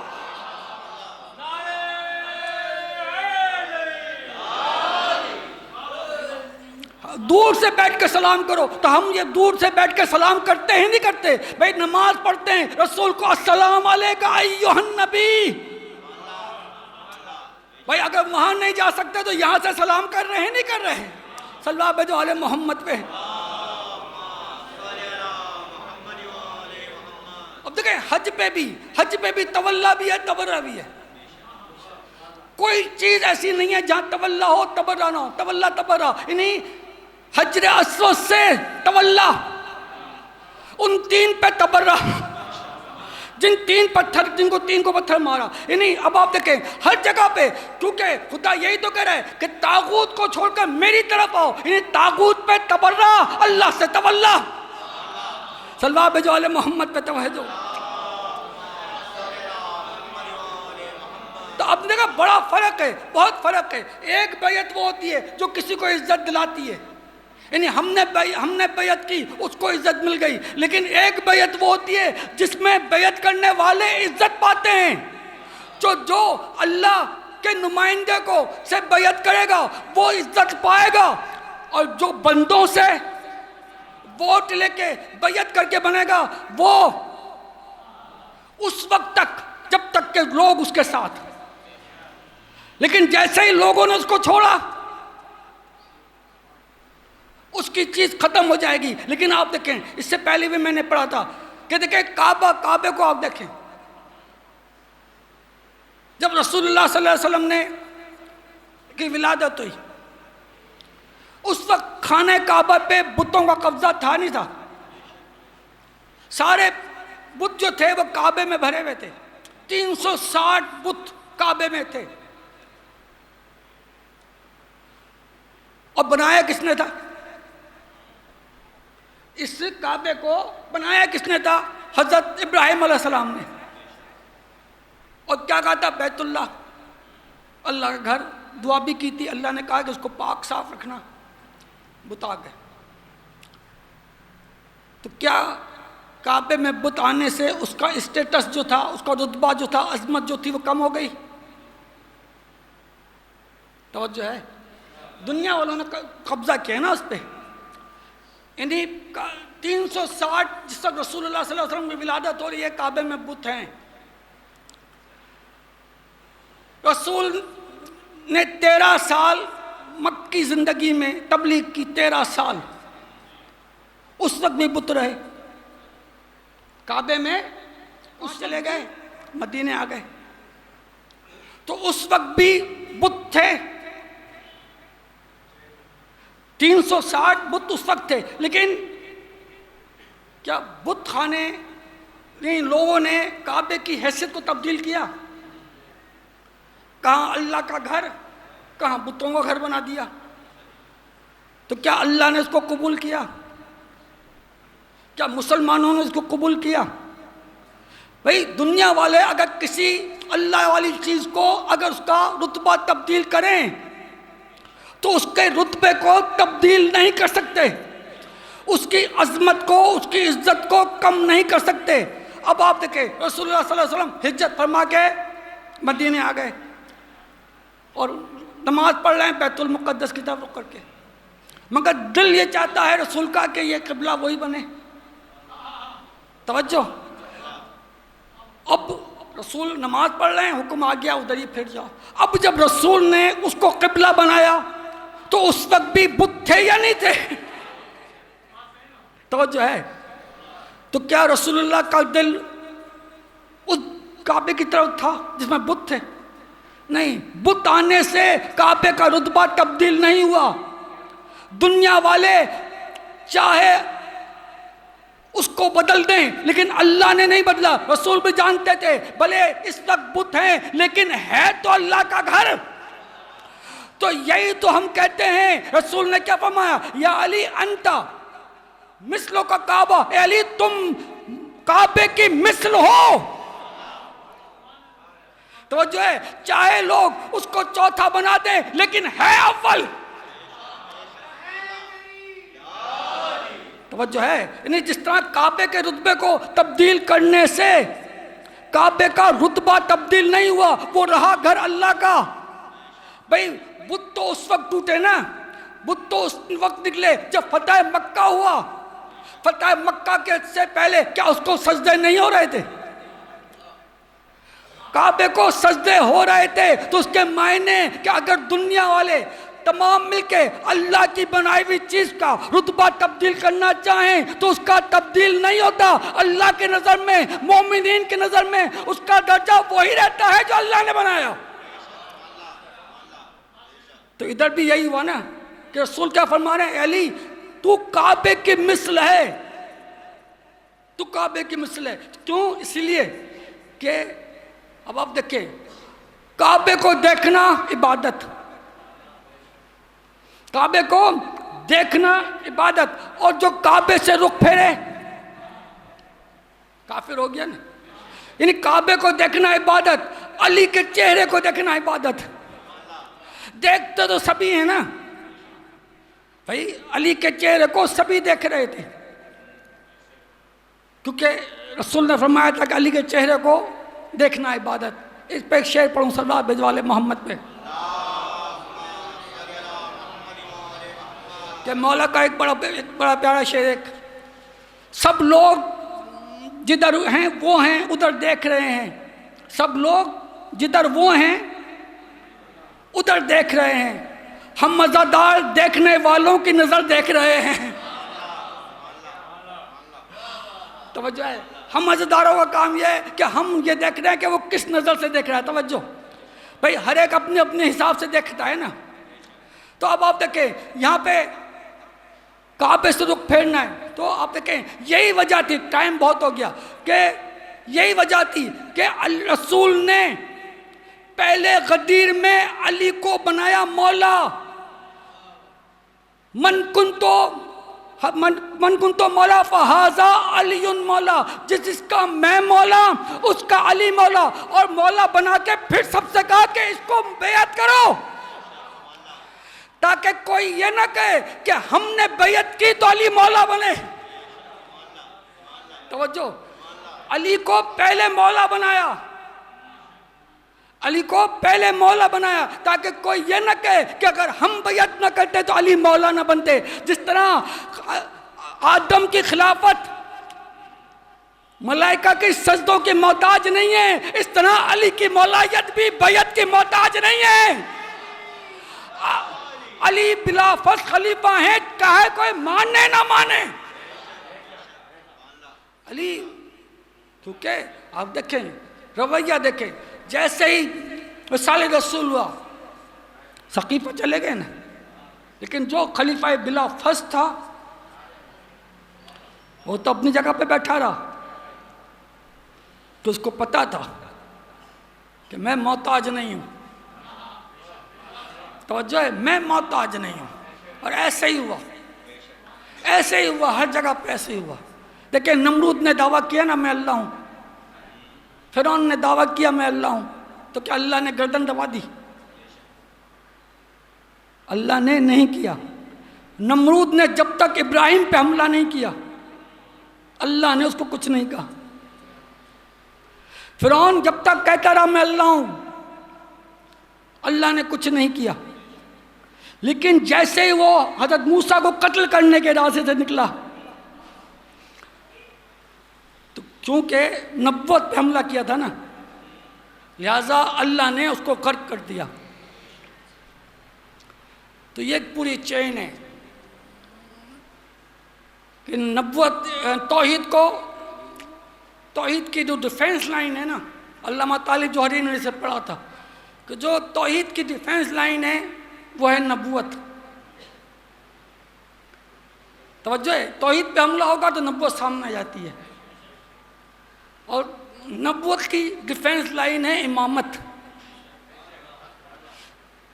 دور سے بیٹھ کے سلام کرو. تو ہم یہ دور سے بیٹھ کے سلام کرتے ہیں نہیں کرتے بھائی؟ نماز پڑھتے ہیں، رسول کو السلام علیکہ ایھا النبی. بھائی اگر وہاں نہیں جا سکتے تو یہاں سے سلام کر رہے ہیں نہیں کر رہے ہیں؟ صلی اللہ علیہ وآلہ محمد پہ. اب دیکھیں حج پہ بھی تولا بھی ہے، تبرہ بھی ہے. کوئی چیز ایسی نہیں ہے جہاں تولا ہو تبرہ نہ ہو. تولا تبرہ یعنی حجر اسود سے تولا، ان 3 پہ تبرہ. جن 3 پتھر، جن کو 3 کو پتھر مارا. یعنی اب آپ دیکھیں ہر جگہ پہ، کیونکہ خدا یہی تو کہہ رہا ہے کہ طاغوت کو چھوڑ کر میری طرف آؤ. یعنی طاغوت پہ تبرہ، اللہ سے تولا. صلی اللہ علیہ محمد پہ توجہ. تو اب دیکھا بڑا فرق ہے، بہت فرق ہے. ایک بیعت وہ ہوتی ہے جو کسی کو عزت دلاتی ہے، یعنی ہم نے بیعت کی، اس کو عزت مل گئی. لیکن ایک بیعت وہ ہوتی ہے جس میں بیعت کرنے والے عزت پاتے ہیں. جو اللہ کے نمائندے کو سے بیعت کرے گا وہ عزت پائے گا، اور جو بندوں سے ووٹ لے کے بیعت کر کے بنے گا وہ اس وقت تک جب تک کہ لوگ اس کے ساتھ. لیکن جیسے ہی لوگوں نے اس کو چھوڑا اس کی چیز ختم ہو جائے گی. لیکن آپ دیکھیں، اس سے پہلے بھی میں نے پڑھا تھا کہ دیکھیں کعبے کو آپ دیکھیں. جب رسول اللہ صلی اللہ علیہ وسلم نے کی ولادت ہوئی اس وقت خانہ کعبہ پہ بتوں کا قبضہ تھا نہیں تھا. سارے بت جو تھے وہ کعبے میں بھرے ہوئے تھے. 360 بت کعبے میں تھے. اور بنایا کس نے تھا؟ اس کعبے کو بنایا کس نے تھا؟ حضرت ابراہیم علیہ السلام نے. اور کیا کہا تھا؟ بیت اللہ. اللہ کا گھر، دعا بھی کی تھی، اللہ نے کہا کہ اس کو پاک صاف رکھنا، بت آ گئے۔ تو کیا کعبے میں بت آنے سے اس کا اسٹیٹس جو تھا، اس کا رتبہ جو تھا، عظمت جو تھی وہ کم ہو گئی؟ توجہ ہے؟ دنیا والوں نے قبضہ کیا نا اس پہ، یعنی 360 جس وقت رسول اللہ صلی اللہ علیہ وسلم کی ولادت ہو رہی ہے، کعبے میں بت ہیں۔ رسول نے 13 سال مکی زندگی میں تبلیغ کی، 13 سال، اس وقت بھی بت رہے کعبے میں، اس چلے گئے مدینے آ گئے تو اس وقت بھی بت تھے، 360 بت اس وقت تھے، لیکن کیا بت خانے لوگوں نے کعبے کی حیثیت کو تبدیل کیا؟ کہاں اللہ کا گھر، کہاں بتوں کا گھر بنا دیا۔ تو کیا اللہ نے اس کو قبول کیا؟ کیا مسلمانوں نے اس کو قبول کیا؟ بھئی دنیا والے اگر کسی اللہ والی چیز کو اگر اس کا رتبہ تبدیل کریں تو اس کے رتبے کو تبدیل نہیں کر سکتے، اس کی عظمت کو، اس کی عزت کو کم نہیں کر سکتے۔ اب آپ دیکھیں رسول اللہ صلی اللہ علیہ وسلم ہجرت فرما کے مدینے آ گئے اور نماز پڑھ رہے ہیں بیت المقدس کی طرف رخ کر کے، مگر دل یہ چاہتا ہے رسول کا کہ یہ قبلہ وہی بنے۔ توجہ، اب رسول نماز پڑھ رہے ہیں، حکم آ گیا ادھر ہی پھر جاؤ۔ اب جب رسول نے اس کو قبلہ بنایا تو اس وقت بھی بت تھے یا نہیں تھے؟ توجہ ہے؟ تو کیا رسول اللہ کا دل اس کعبے کی طرف تھا جس میں بت تھے؟ نہیں، بت آنے سے کعبے کا رتبہ تبدیل نہیں ہوا۔ دنیا والے چاہے اس کو بدل دیں لیکن اللہ نے نہیں بدلا۔ رسول بھی جانتے تھے بھلے اس وقت بت ہیں لیکن ہے تو اللہ کا گھر۔ تو یہی تو ہم کہتے ہیں، رسول نے کیا فرمایا؟ یا علی انتا مثلوں کا کعبہ، اے علی تم کعبے کی مثل ہو۔ توجہ ہے؟ چاہے لوگ اس کو چوتھا بنا دیں لیکن ہے اول۔ توجہ ہے؟ یعنی جس طرح کعبے کے رتبے کو تبدیل کرنے سے کعبے کا رتبہ تبدیل نہیں ہوا، وہ رہا گھر اللہ کا۔ بھئی بت تو اس وقت ٹوٹے نا، بت تو اس وقت نکلے جب فتح مکہ ہوا۔ فتح مکہ کے سے پہلے کیا اس کو سجدے نہیں ہو رہے تھے؟ کعبے کو سجدے ہو رہے تھے، تو اس کے معنی کہ اگر دنیا والے تمام مل کے اللہ کی بنائی ہوئی چیز کا رتبہ تبدیل کرنا چاہیں تو اس کا تبدیل نہیں ہوتا۔ اللہ کے نظر میں، مومنین کے نظر میں اس کا درجہ وہی رہتا ہے جو اللہ نے بنایا۔ تو ادھر بھی یہی ہوا نا کہ رسول کیا فرما رہے ہیں؟ اے علی تو کعبے کی مثل ہے، تو کعبے کی مثل ہے۔ کیوں؟ اس لیے کہ اب آپ دیکھیں، کعبے کو دیکھنا عبادت، کعبے کو دیکھنا عبادت، اور جو کعبے سے رخ پھیرے کافر ہو گیا نا۔ یعنی کعبے کو دیکھنا عبادت، علی کے چہرے کو دیکھنا عبادت۔ دیکھتے تو سبھی ہیں نا بھائی، علی کے چہرے کو سبھی دیکھ رہے تھے، کیونکہ رسول نے فرمایا تھا کہ علی کے چہرے کو دیکھنا عبادت۔ اس پہ ایک شعر پڑھوں، صلوات بھیجوالے محمد پہ، کہ مولا کا ایک بڑا پیارا شعر، ایک سب لوگ جدھر ہیں وہ ہیں ادھر دیکھ رہے ہیں، سب لوگ جدھر وہ ہیں ادھر دیکھ رہے ہیں، ہم مزادار دیکھنے والوں کی نظر دیکھ رہے ہیں۔ توجہ ہے؟ ہم مزاداروں کا کام یہ ہے کہ ہم یہ دیکھ رہے ہیں کہ وہ کس نظر سے دیکھ رہا ہے۔ توجہ بھائی، ہر ایک اپنے اپنے حساب سے دیکھتا ہے نا۔ تو اب آپ دیکھیں یہاں پہ کعبے سے رخ پھیرنا ہے، تو آپ دیکھیں یہی وجہ تھی، ٹائم بہت ہو گیا، کہ یہی وجہ تھی کہ رسول نے پہلے غدیر میں علی کو بنایا مولا، من کنتو من کن تو مولا فہذا علی مولا، جس کا میں مولا اس کا علی مولا، اور مولا بنا کے پھر سب سے کہا کہ اس کو بیعت کرو، تاکہ کوئی یہ نہ کہے کہ ہم نے بیعت کی تو علی مولا بنے۔ توجہ، علی کو پہلے مولا بنایا، علی کو پہلے مولا بنایا تاکہ کوئی یہ نہ کہے کہ اگر ہم بیعت نہ کرتے تو علی مولا نہ بنتے۔ جس طرح آدم کی خلافت ملائکہ کی سجدوں کی محتاج نہیں ہے، اس طرح علی کی مولایت بھی بیعت کی محتاج نہیں ہے۔ علی بلا فصل خلیفہ ہیں، کہے کوئی مانے نہ مانے۔ علی کیونکہ آپ دیکھیں رویہ دیکھیں، جیسے ہی وصال رسول ہوا ثقیفہ چلے گئے نا، لیکن جو خلیفہ بلا فصل تھا وہ تو اپنی جگہ پہ بیٹھا رہا، تو اس کو پتا تھا کہ میں محتاج نہیں ہوں، توجہ ہے، میں محتاج نہیں ہوں، اور ایسے ہی ہوا، ایسے ہی ہوا، ہر جگہ پہ ایسے ہی ہوا۔ دیکھیں نمرود نے دعویٰ کیا نا میں اللہ ہوں، فرعون نے دعویٰ کیا میں اللہ ہوں، تو کیا اللہ نے گردن دبا دی؟ اللہ نے نہیں کیا۔ نمرود نے جب تک ابراہیم پہ حملہ نہیں کیا اللہ نے اس کو کچھ نہیں کہا۔ فرعون جب تک کہتا رہا میں اللہ ہوں اللہ نے کچھ نہیں کیا، لیکن جیسے ہی وہ حضرت موسیٰ کو قتل کرنے کے راستے سے نکلا، تو چونکہ نبوت پہ حملہ کیا تھا نا، لہذا اللہ نے اس کو غرق کر دیا۔ تو یہ ایک پوری چین ہے کہ نبوت توحید کی جو ڈیفینس لائن ہے نا، علامہ طالب جوہری نے اسے پڑھا تھا کہ جو توحید کی ڈیفینس لائن ہے وہ ہے نبوت۔ توجہ ہے، توحید پہ حملہ ہوگا تو نبوت سامنے آ جاتی ہے، اور نبوت کی ڈیفینس لائن ہے امامت،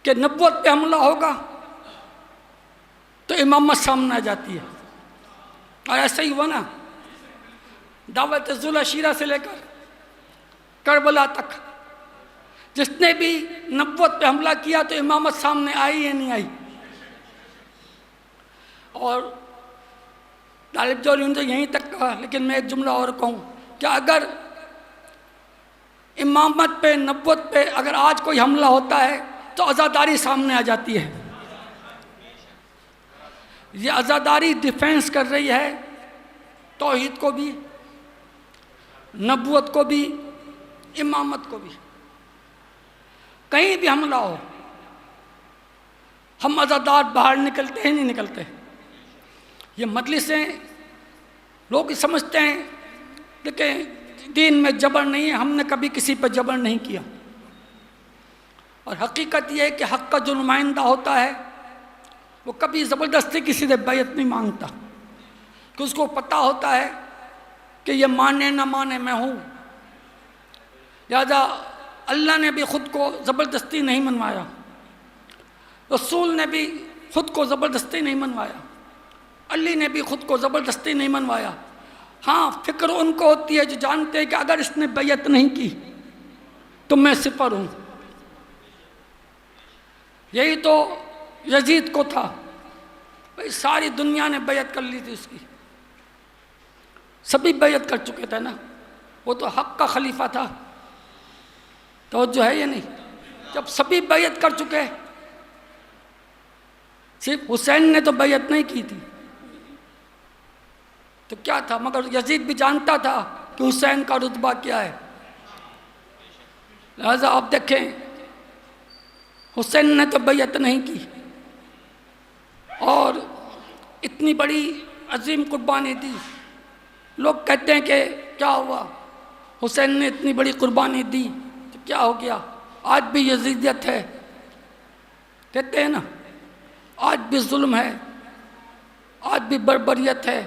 کہ نبوت پہ حملہ ہوگا تو امامت سامنے آ جاتی ہے۔ اور ایسا ہی ہوا نا، دعوت ذوالعشیرہ سے لے کر کربلا تک جس نے بھی نبوت پہ حملہ کیا تو امامت سامنے آئی یا نہیں آئی۔ اور طالب جوہری نے تو یہیں تک کہا، لیکن میں ایک جملہ اور کہوں کہ اگر امامت پہ نبوت پہ اگر آج کوئی حملہ ہوتا ہے تو عزاداری سامنے آ جاتی ہے۔ یہ عزاداری ڈیفینس کر رہی ہے توحید کو بھی، نبوت کو بھی، امامت کو بھی۔ کہیں بھی حملہ ہو ہم عزادار باہر نکلتے ہیں، نہیں نکلتے۔ یہ مجلسیں لوگ سمجھتے ہیں لیکن دین میں جبر نہیں ہے، ہم نے کبھی کسی پہ جبر نہیں کیا، اور حقیقت یہ ہے کہ حق کا جو نمائندہ ہوتا ہے وہ کبھی زبردستی کسی سے بیعت نہیں مانگتا، کہ اس کو پتہ ہوتا ہے کہ یہ مانے نہ مانے میں ہوں۔ لہذا اللہ نے بھی خود کو زبردستی نہیں منوایا، رسول نے بھی خود کو زبردستی نہیں منوایا، علی نے بھی خود کو زبردستی نہیں منوایا۔ ہاں فکر ان کو ہوتی ہے جو جانتے ہیں کہ اگر اس نے بیعت نہیں کی تو میں صفر ہوں۔ یہی تو یزید کو تھا، بھئی ساری دنیا نے بیعت کر لی تھی اس کی، سبھی بیعت کر چکے تھے نا، وہ تو حق کا خلیفہ تھا۔ توجہ ہے یا نہیں؟ جب سبھی بیعت کر چکے، صرف حسین نے تو بیعت نہیں کی تھی، تو کیا تھا؟ مگر یزید بھی جانتا تھا کہ حسین کا رتبہ کیا ہے، لہذا آپ دیکھیں حسین نے تو بیعت نہیں کی، اور اتنی بڑی عظیم قربانی دی۔ لوگ کہتے ہیں کہ کیا ہوا، حسین نے اتنی بڑی قربانی دی تو کیا ہو گیا؟ آج بھی یزیدیت ہے، کہتے ہیں نا، آج بھی ظلم ہے، آج بھی بربریت ہے،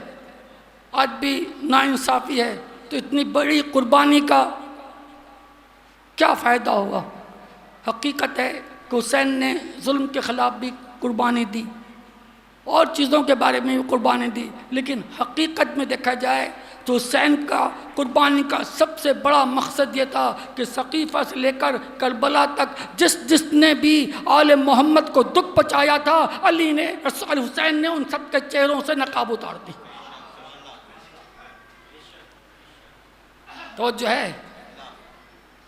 آج بھی ناانصافی ہے، تو اتنی بڑی قربانی کا کیا فائدہ ہوا؟ حقیقت ہے کہ حسین نے ظلم کے خلاف بھی قربانی دی، اور چیزوں کے بارے میں بھی قربانی دی، لیکن حقیقت میں دیکھا جائے تو حسین کا قربانی کا سب سے بڑا مقصد یہ تھا کہ ثقیفہ سے لے کر کربلا تک جس نے بھی آل محمد کو دکھ پہنچایا تھا، علی نے، حسین نے ان سب کے چہروں سے نقاب اتار دی۔ تو جو ہے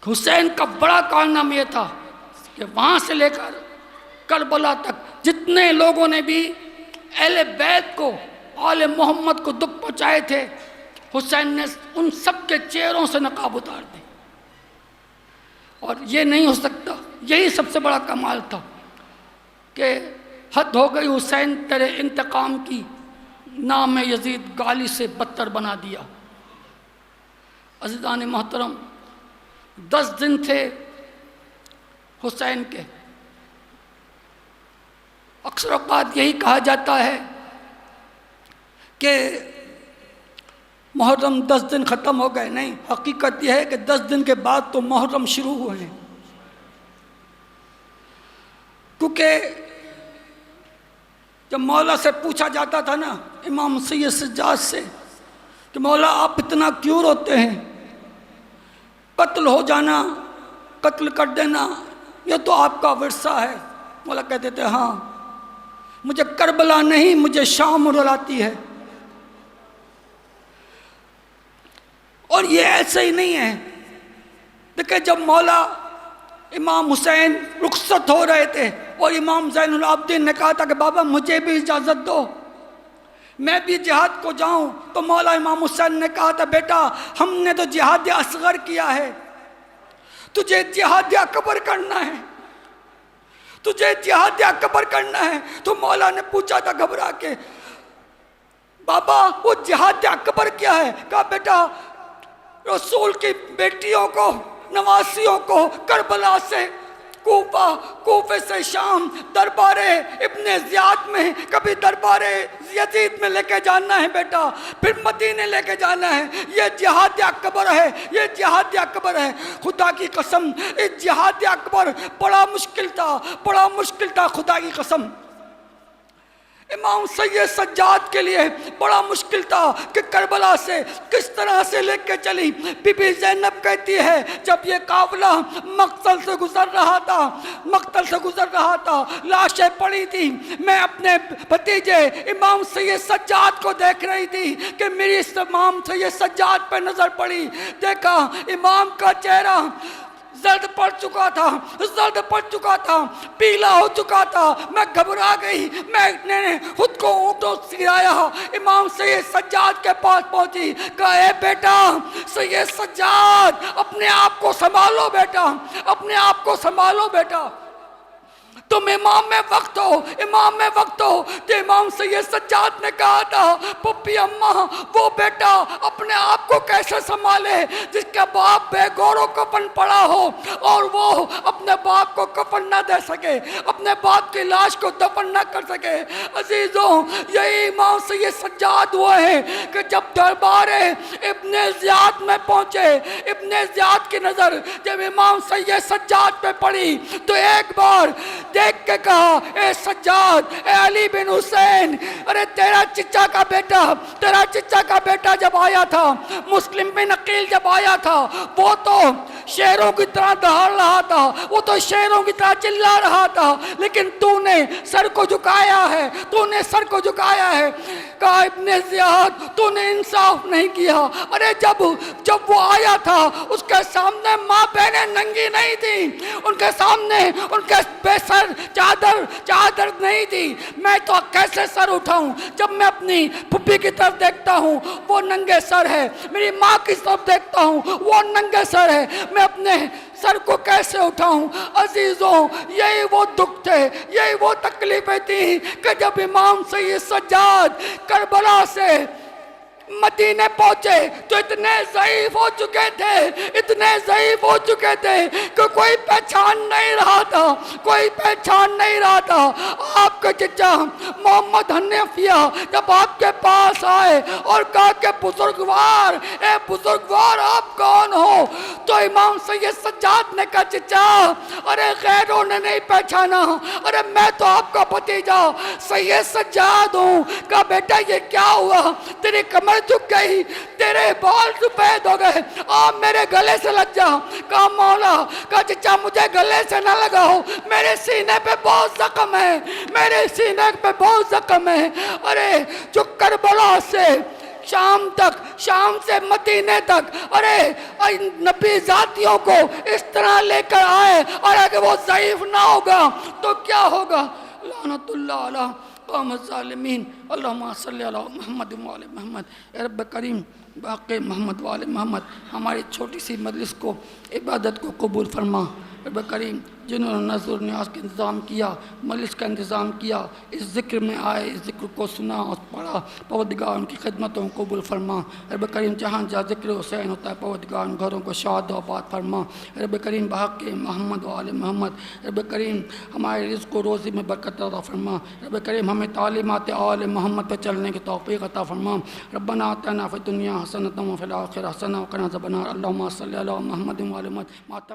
حسین کا بڑا کارنامہ یہ تھا کہ وہاں سے لے کر کربلا تک جتنے لوگوں نے بھی اہل بیت کو، آل محمد کو دکھ پہنچائے تھے، حسین نے ان سب کے چہروں سے نقاب اتار دی۔ اور یہ نہیں ہو سکتا، یہی سب سے بڑا کمال تھا کہ حد ہو گئی حسین تیرے انتقام کی، نام یزید گالی سے بدتر بنا دیا۔ عزیزان محترم، 10 دن تھے حسین کے۔ اکثر اوقات یہی کہا جاتا ہے کہ محرم 10 دن ختم ہو گئے، نہیں، حقیقت یہ ہے کہ 10 دن کے بعد تو محرم شروع ہوئے ہیں، کیونکہ جب مولا سے پوچھا جاتا تھا نا، امام سید سجاد سے، کہ مولا آپ اتنا کیوں روتے ہیں، قتل ہو جانا، قتل کر دینا، یہ تو آپ کا ورثہ ہے۔ مولا کہتے تھے ہاں، مجھے کربلا نہیں، مجھے شام رلاتی ہے۔ اور یہ ایسے ہی نہیں ہے، دیکھیں جب مولا امام حسین رخصت ہو رہے تھے اور امام زین العابدین نے کہا تھا کہ بابا مجھے بھی اجازت دو، میں بھی جہاد کو جاؤں، تو مولا امام حسین نے کہا تھا بیٹا ہم نے تو جہاد اصغر کیا ہے، تجھے جہاد اکبر کرنا ہے، تجھے جہاد اکبر کرنا ہے۔ تو مولا نے پوچھا تھا گھبرا کے، بابا وہ جہاد اکبر کیا ہے؟ کہا بیٹا رسول کی بیٹیوں کو، نواسیوں کو کربلا سے کوفہ، کوفے سے شام، دربار ابن زیاد میں، کبھی دربار یزید میں لے کے جانا ہے بیٹا، پھر مدینے لے کے جانا ہے، یہ جہاد اکبر ہے، یہ جہاد اکبر ہے۔ خدا کی قسم اس جہاد اکبر بڑا مشکل تھا، بڑا مشکل تھا، خدا کی قسم امام سید سجاد کے لیے بڑا مشکل تھا کہ کربلا سے کس طرح سے لے کے چلی۔ بی بی زینب کہتی ہے جب یہ قافلہ مقتل سے گزر رہا تھا، مقتل سے گزر رہا تھا، لاشیں پڑی تھی، میں اپنے بھتیجے امام سید سجاد کو دیکھ رہی تھی کہ میری امام سید سجاد پہ نظر پڑی، دیکھا امام کا چہرہ زرد پڑ چکا تھا، زرد پڑ چکا تھا، پیلا ہو چکا تھا، میں گھبرا گئی، میں نے خود کو اونٹوں سے گرایا، امام سید سجاد کے پاس پہنچی، کہا اے بیٹا سید سجاد اپنے آپ کو سنبھالو بیٹا، اپنے آپ کو سنبھالو بیٹا، تم امام میں وقت ہو، امام میں وقت ہو۔ تو امام سید سجاد نے کہا تھا پپی اماں وہ بیٹا اپنے آپ کو کیسے سنبھالے جس کا باپ بے گور و کفن پڑا ہو اور وہ اپنے باپ کو کفن نہ دے سکے، اپنے باپ کی لاش کو دفن نہ کر سکے۔ عزیزوں یہی امام سید سجاد ہوئے ہیں کہ جب دربار ابن زیاد میں پہنچے، ابن زیاد کی نظر جب امام سید سجاد پہ پڑی تو ایک بار دیکھ کے کہا اے سجاد، اے علی بن حسین، ارے تیرا چچا کا بیٹا، تیرا چچا کا بیٹا جب آیا تھا، مسلم بن عقیل جب آیا تھا، وہ تو شیروں کی طرح دہاڑ رہا تھا، وہ تو شیروں کی طرح چلا رہا تھا، لیکن تو نے سر کو جھکایا ہے، تو نے سر کو جھکایا ہے۔ کہا ابن زیاد تو نے انصاف نہیں کیا، ارے جب وہ آیا تھا اس کے سامنے ماں بہنیں ننگی نہیں تھی، ان کے سامنے ان کے بے سر چادر نہیں تھی، میں تو کیسے سر اٹھاؤں؟ جب میں اپنی پھپھی کی طرف دیکھتا ہوں وہ ننگے سر ہے، میری ماں کی طرف دیکھتا ہوں وہ ننگے سر ہے، میں اپنے سر کو کیسے اٹھاؤں؟ عزیزوں یہی وہ دکھ تھے، یہی وہ تکلیفیں تھیں کہ جب امام سید سجاد کربلا سے مدینے پہنچے تو اتنے ضعیف ہو چکے تھے، اتنے ضعیف ہو چکے تھے کہ کوئی پہچان نہیں رہا تھا، کوئی پہچان نہیں رہا تھا۔ آپ کے چچا محمد حنفیہ جب آپ کے پاس آئے اور کہا کہ بزرگوار، اے بزرگوار آپ کون ہو؟ تو امام سید سجاد نے کہا چچا ارے غیروں نے نہیں پہچانا، ارے میں تو آپ کا بھتیجا سید سجاد ہوں۔ کہا بیٹا یہ کیا ہوا؟ تیری کمر جھک گئی، تیرے بال سفید ہو گئے، آپ میرے گلے سے لگ جا۔ کہا مولا، کہا چچا مجھے گلے سے نہ لگاؤ، میرے سینے پہ بہت زخم ہے، میرے سینے پہ بہت زخم ہے۔ ارے جو کربلا سے شام تک، شام سے مدینے تک، ارے نبی ذاتیوں کو اس طرح لے کر آئے، اور اگر وہ ضعیف نہ ہوگا تو کیا ہوگا؟ لعنت اللہ علیہ قوم الظالمین۔ اللہم صلی علی محمد وعلی محمد۔ اے رب کریم باقی محمد وعلی محمد ہماری چھوٹی سی مجلس کو، عبادت کو قبول فرما۔ رب کریم جنہوں نے نظر نیاز کا انتظام کیا، مجلس کا انتظام کیا، اس ذکر میں آئے، اس ذکر کو سنا اور پڑھا، پروردگار ان کی خدمتوں کو قبول فرما۔ رب کریم جہاں جہاں ذکر حسین ہوتا ہے پروردگار ان گھروں کو شاد و آباد فرما۔ رب کریم بحق محمد وآل محمد، رب کریم ہمارے رزق و روزی میں برکت عطا فرما۔ رب کریم ہمیں تعلیمات آل محمد پہ چلنے کی توفیق عطا فرما۔ ربنا آتنا فی الدنیا حسنۃ وفی الآخرۃ حسنۃ وقنا عذاب النار۔ اللہم صلی علی محمد وآل محمد۔